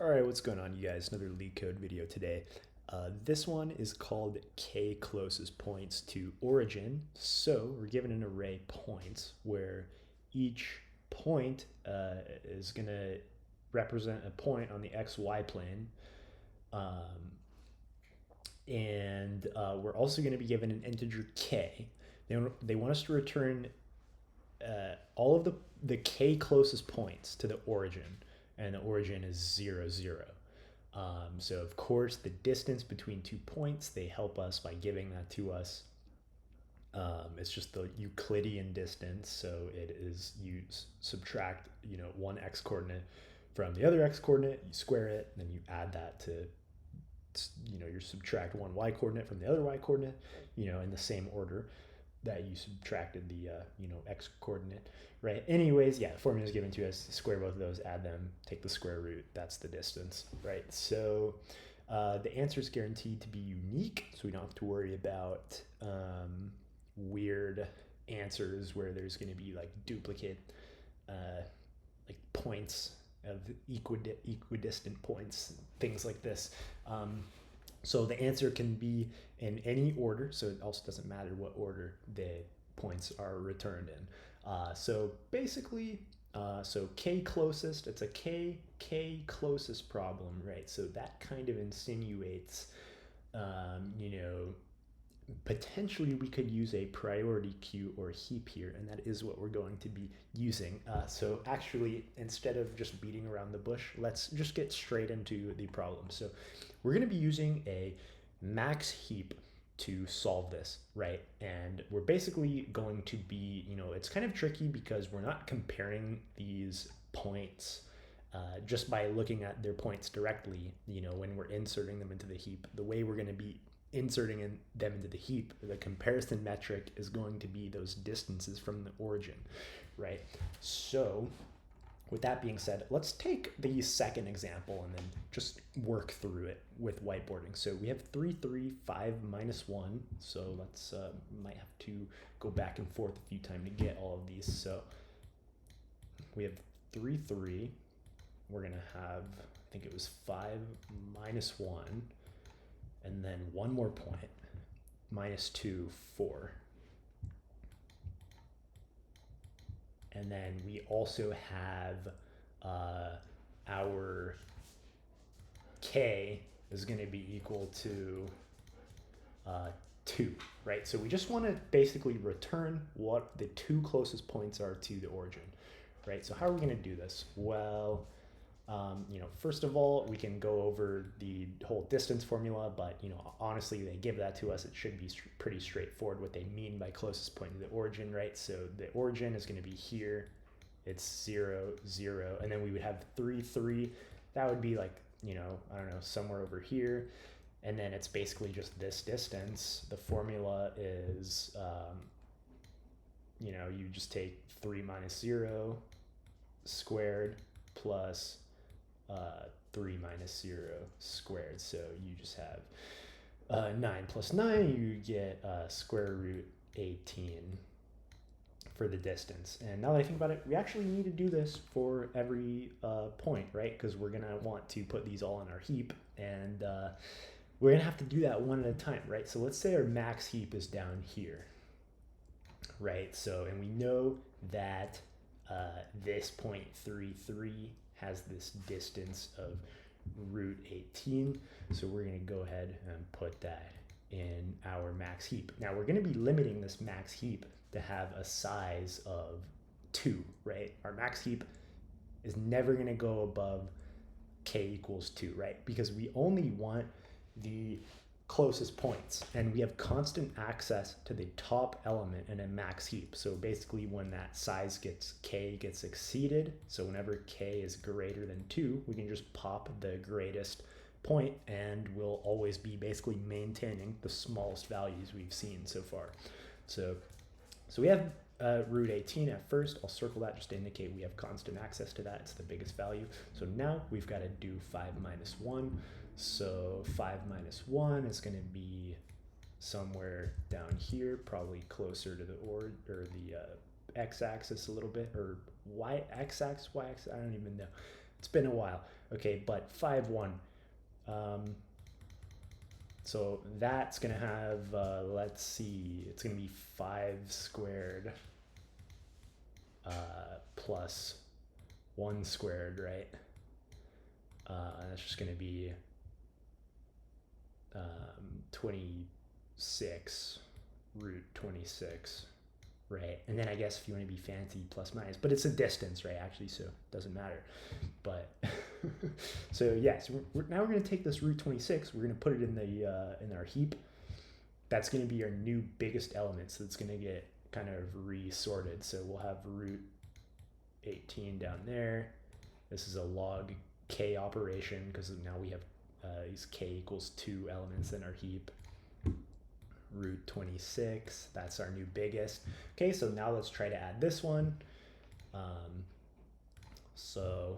Alright, what's going on, you guys? Another LeetCode video today. This one is called k closest points to origin. So we're given an array points where each point is going to represent a point on the xy plane. We're also going to be given an integer k. They want us to return all of the k closest points to the origin, and the origin is 0, 0. So of course the distance between 2 points, they help us by giving that to us. It's just the Euclidean distance, so it is, you subtract one x coordinate from the other x coordinate, you square it, and then you add that to you subtract one y coordinate from the other y coordinate, in the same order that you subtracted the x coordinate, right? Anyways, yeah, the formula is given to us. Square both of those, add them, take the square root. That's the distance, right? So the answer is guaranteed to be unique, so we don't have to worry about weird answers where there's going to be like duplicate like points of equidistant points, things like this. So the answer can be in any order, so it also doesn't matter what order the points are returned in. So basically, so k closest, it's a k closest problem, right? So that kind of insinuates, potentially we could use a priority queue or heap here, and that is what we're going to be using. So actually, instead of just beating around the bush, let's just get straight into the problem. So we're going to be using a max heap to solve this, right? And we're basically going to be, it's kind of tricky because we're not comparing these points just by looking at their points directly, when we're inserting them into the heap. The way we're going to be inserting them into the heap, the comparison metric is going to be those distances from the origin, right? So with that being said, let's take the second example and then just work through it with whiteboarding. So we have 3, 3, 5, minus 1. So let's might have to go back and forth a few times to get all of these. So we have 3, 3. We're going to have, I think it was 5 minus 1. And then one more point, minus 2, 4. And then we also have our k is going to be equal to 2, right? So we just want to basically return what the 2 closest points are to the origin, right? So how are we going to do this? Well, first of all, we can go over the whole distance formula, but, honestly, they give that to us. It should be pretty straightforward what they mean by closest point to the origin, right? So the origin is going to be here. It's 0, 0. And then we would have 3, 3. That would be like, I don't know, somewhere over here. And then it's basically just this distance. The formula is, you just take 3 minus 0 squared plus 3 minus 0 squared. So you just have 9 plus 9, you get square root 18 for the distance. And now that I think about it, we actually need to do this for every point, right? Because we're going to want to put these all in our heap, and we're going to have to do that one at a time, right? So let's say our max heap is down here, right? So, and we know that this point 3, 3 has this distance of root 18. So we're going to go ahead and put that in our max heap. Now we're going to be limiting this max heap to have a size of 2, right? Our max heap is never going to go above k equals 2, right? Because we only want the closest points, and we have constant access to the top element in a max heap. So basically when that size k gets exceeded, so whenever k is greater than 2, we can just pop the greatest point, and we'll always be basically maintaining the smallest values we've seen so far. So we have root 18 at first. I'll circle that just to indicate we have constant access to that. It's the biggest value. So now we've got to do 5 minus 1. So 5 minus 1 is going to be somewhere down here, probably closer to the x-axis a little bit, or x-axis, y-axis, I don't even know. It's been a while. Okay, but 5, 1. So that's going to have, let's see, it's going to be 5 squared plus 1 squared, right? That's just going to be 26 root 26, right? And then I guess if you want to be fancy, plus minus, but it's a distance, right? Actually, so it doesn't matter. But so yeah, so now we're going to take this root 26, we're going to put it in the in our heap. That's going to be our new biggest element, so it's going to get kind of resorted. So we'll have root 18 down there. This is a log k operation because now we have these k equals 2 elements in our heap. Root 26, that's our new biggest. Okay, so now let's try to add this one. So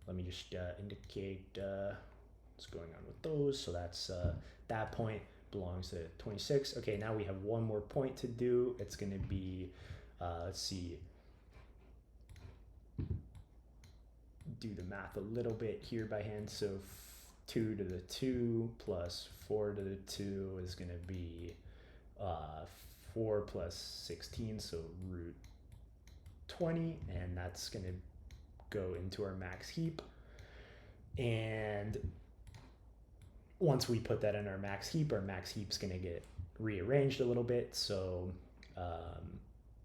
let me just indicate what's going on with those. So that's that point belongs to 26. Okay, now we have one more point to do. It's going to be, let's see, do the math a little bit here by hand. So 2 to the 2 plus 4 to the 2 is going to be 4 plus 16, so root 20, and that's going to go into our max heap. And once we put that in our max heap's going to get rearranged a little bit. So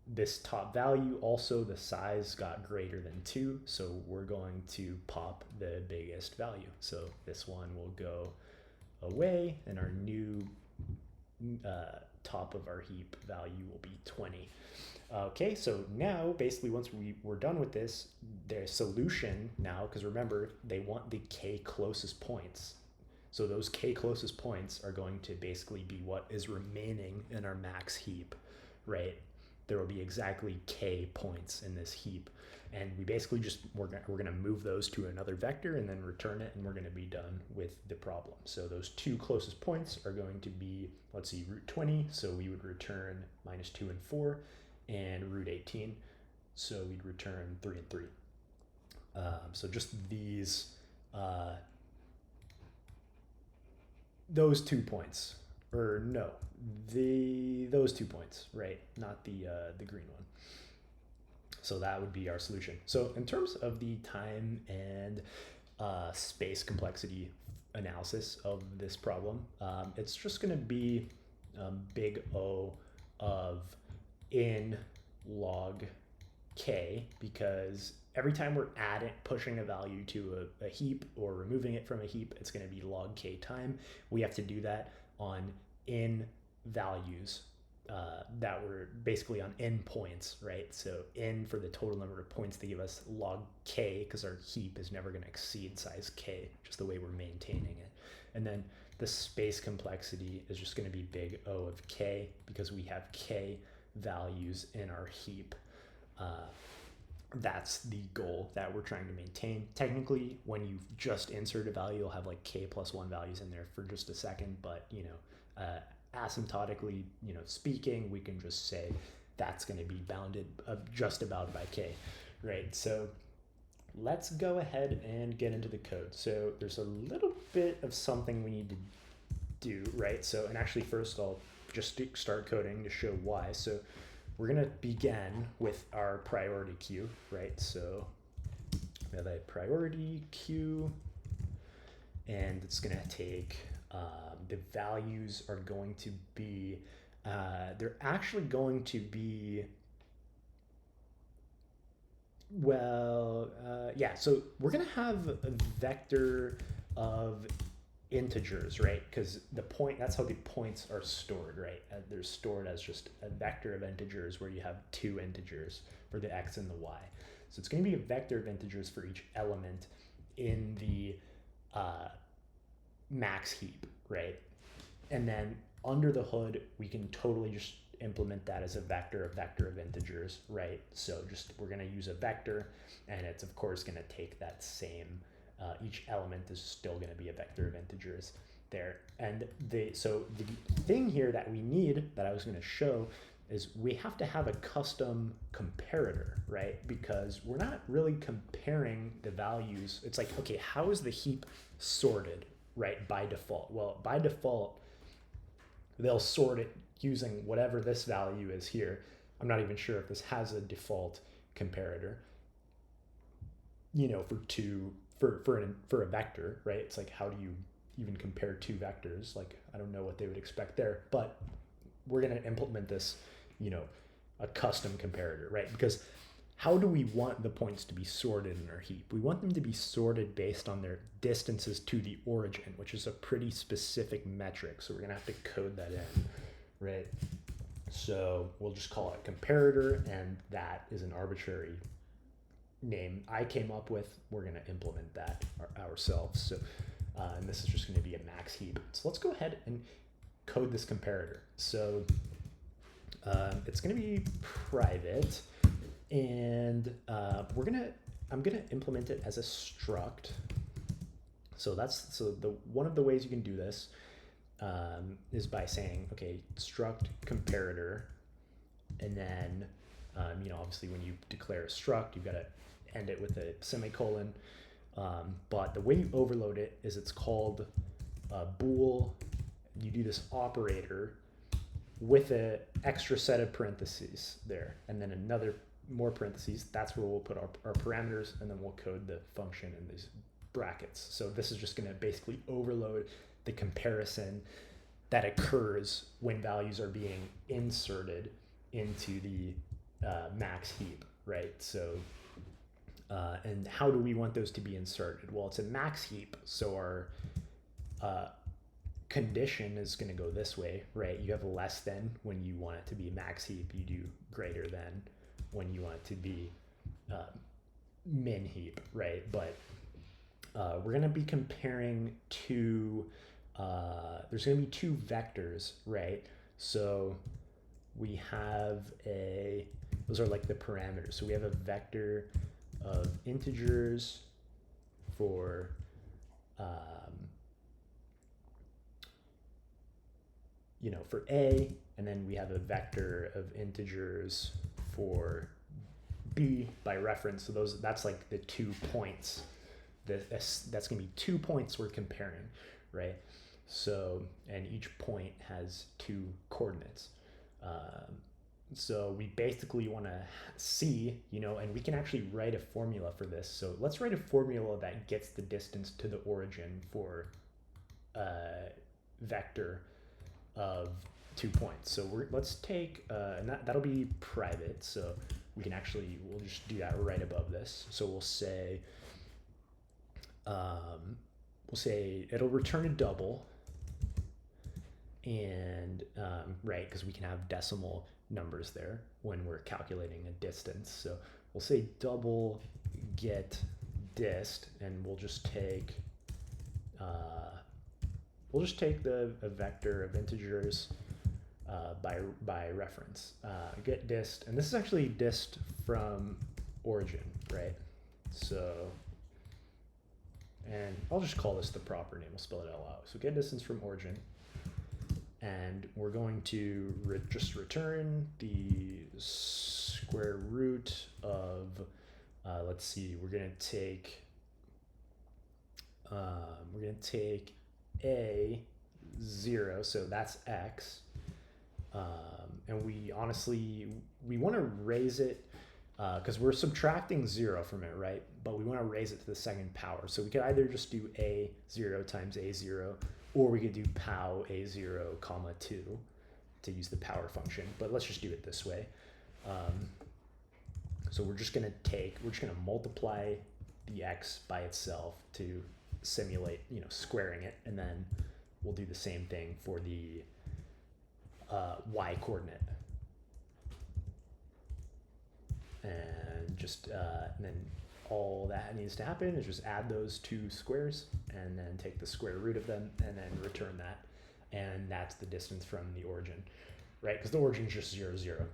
this top value, also the size got greater than 2, so we're going to pop the biggest value. So this one will go away, and our new top of our heap value will be 20. Okay, so now basically once we're done with this, their solution now, because remember, they want the k closest points. So those k closest points are going to basically be what is remaining in our max heap, right? There will be exactly k points in this heap. And we basically just, we're going to move those to another vector and then return it, and we're going to be done with the problem. So those two closest points are going to be, let's see, root 20. So we would return minus 2 and 4, and root 18. So we'd return 3 and 3. So just these, those 2 points, or no, those 2 points, right? Not the green one. So that would be our solution. So in terms of the time and space complexity analysis of this problem, it's just going to be big O of n log k, because every time we're pushing a value to a heap or removing it from a heap, it's going to be log k time. We have to do that on n values that were basically on n points, right? So n for the total number of points they give us, log k, because our heap is never going to exceed size k, just the way we're maintaining it. And then the space complexity is just going to be big O of k, because we have k values in our heap. That's the goal that we're trying to maintain. Technically, when you just insert a value, you'll have like k plus 1 values in there for just a second, but asymptotically, speaking, we can just say that's going to be bounded just about by k, right? So let's go ahead and get into the code. So there's a little bit of something we need to do, right? So, and actually first I'll just start coding to show why. So we're going to begin with our priority queue, right? So we have a priority queue, and it's going to take, the values are going to be, they're actually going to be, so we're going to have a vector of integers, right? Because that's how the points are stored, right? They're stored as just a vector of integers where you have 2 integers for the x and the y. So it's going to be a vector of integers for each element in the max heap, right? And then under the hood, we can totally just implement that as a vector of integers, right? So we're going to use a vector, and it's of course going to take that same, each element is still going to be a vector of integers there. And so the thing here that we need, that I was going to show, is we have to have a custom comparator, right? Because we're not really comparing the values. It's like, okay, how is the heap sorted, right, by default? Well, by default, they'll sort it using whatever this value is here. I'm not even sure if this has a default comparator, you know, for a vector, right? It's like, how do you even compare two vectors? Like, I don't know what they would expect there, but we're going to implement this, you know, a custom comparator, right? Because how do we want the points to be sorted in our heap? We want them to be sorted based on their distances to the origin, which is a pretty specific metric. So we're going to have to code that in, right? So we'll just call it a comparator, and that is an arbitrary name I came up with. We're going to implement that ourselves. So, and this is just going to be a max heap. So let's go ahead and code this comparator. So it's going to be private, and I'm gonna implement it as a struct. So one of the ways you can do this is by saying, okay, struct comparator, and then you know, obviously when you declare a struct, you've got to end it with a semicolon. But the way you overload it is it's called bool. You do this operator with an extra set of parentheses there, and then another more parentheses. That's where we'll put our parameters, and then we'll code the function in these brackets. So this is just going to basically overload the comparison that occurs when values are being inserted into the max heap, right? So, and how do we want those to be inserted? Well, it's a max heap, so our condition is going to go this way, right? You have less than when you want it to be max heap. You do greater than when you want it to be min heap, right? But we're going to be comparing two, there's going to be two vectors, right? So we have those are like the parameters. So we have a vector of integers for you know, for A, and then we have a vector of integers for B by reference. So that's like the 2 points. That's going to be 2 points we're comparing, right? So, and each point has 2 coordinates. So we basically want to see, you know, and we can actually write a formula for this. So let's write a formula that gets the distance to the origin for a vector of 2 points. So let's take, and that'll be private. So we'll just do that right above this. So we'll say it'll return a double, and right, because we can have decimal numbers there when we're calculating a distance. So we'll say double get dist, and we'll just take a vector of integers by reference. Get dist, and this is actually dist from origin, right? So, and I'll just call this the proper name. We'll spell it all out. So get distance from origin, and we're going to just return the square root of, let's see, we're going to take a 0, so that's x, and we want to raise it because we're subtracting 0 from it, right? But we want to raise it to the second power. So we could either just do a0 times a0, or we could do pow a0 comma 2 to use the power function. But let's just do it this way. So we're just going to multiply the x by itself to simulate, you know, squaring it, and then we'll do the same thing for the y coordinate, and just and then all that needs to happen is just add those 2 squares and then take the square root of them and then return that, and that's the distance from the origin, right? Because the origin is just 0, 0.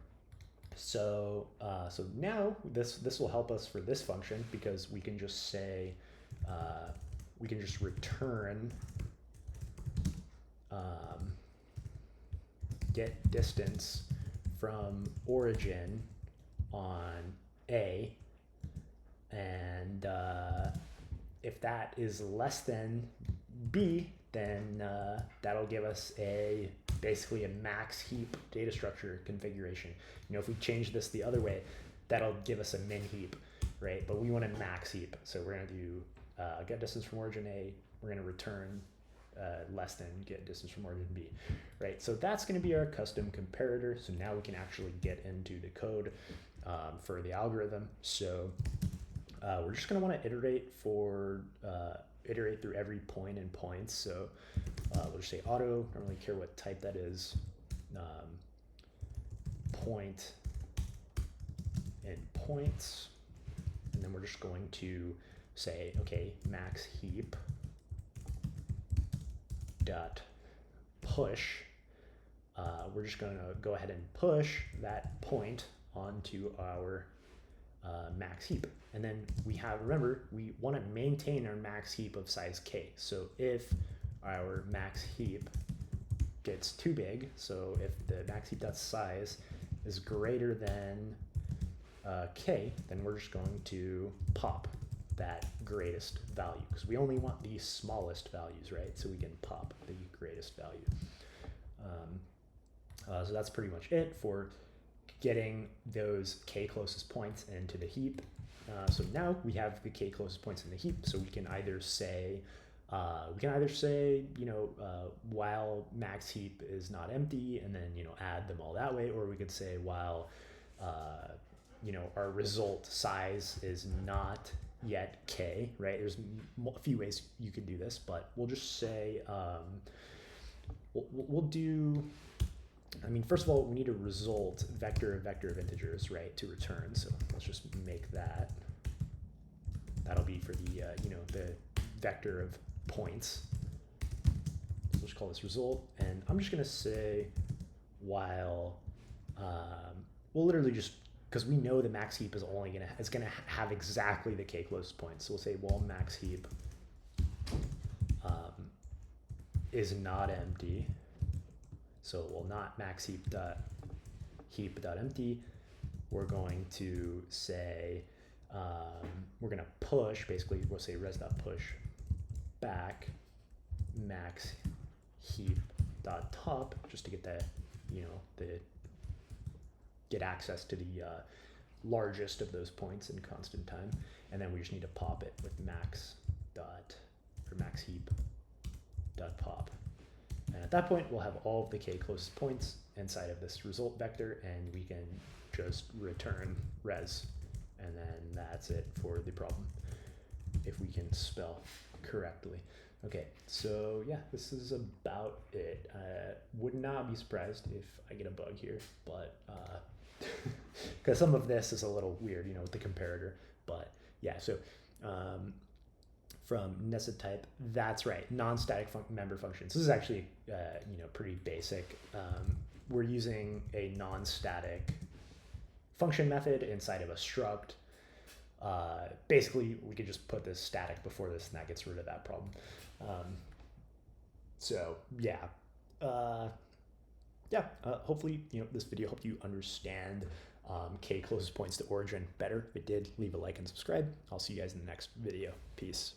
So so now this will help us for this function, because we can just say we can just return get distance from origin on A, and if that is less than B, then that'll give us basically a max heap data structure configuration. You know, if we change this the other way, that'll give us a min heap, right? But we want a max heap, so we're gonna do get distance from origin A. We're gonna return less than get distance from origin B, right? So that's gonna be our custom comparator. So now we can actually get into the code for the algorithm. So we're just gonna want to iterate through every point in points. So we'll just say auto. I don't really care what type that is. Point in points, and then we're just going to say, okay, max heap dot push. We're just going to go ahead and push that point onto our max heap. And then we have, remember, we want to maintain our max heap of size k. So if our max heap gets too big, so if the max heap dot size is greater than k, then we're just going to pop that greatest value, because we only want the smallest values, right? So we can pop the greatest value. So that's pretty much it for getting those k closest points into the heap. So now we have the k closest points in the heap, so we can either say, you know, while max heap is not empty, and then, you know, add them all that way, or we could say while, you know, our result size is not yet k, right? There's a few ways you could do this, but we'll just say, we'll do, I mean, first of all, we need a result vector of integers, right, to return. So let's just make that. That'll be for the, you know, the vector of points. So we'll just call this result. And I'm just going to say while, we'll literally just, because we know the max heap is only going to, it's going to have exactly the k closest points. So we'll say while max heap is not empty. So we'll not max heap dot empty. We're going to say, we're going to push, basically we'll say res dot push back max heap dot top, just to get the, you know, get access to the largest of those points in constant time. And then we just need to pop it with max heap dot pop. And at that point, we'll have all of the k closest points inside of this result vector, and we can just return res. And then that's it for the problem, if we can spell correctly. Okay, so yeah, this is about it. Would not be surprised if I get a bug here, but because some of this is a little weird, you know, with the comparator. But yeah, so from nested type, that's right, non-static member functions. This is actually, you know, pretty basic. We're using a non-static function method inside of a struct. Basically, we could just put this static before this, and that gets rid of that problem. So yeah, hopefully, you know, this video helped you understand k closest points to origin better. If it did, leave a like and subscribe. I'll see you guys in the next video. Peace.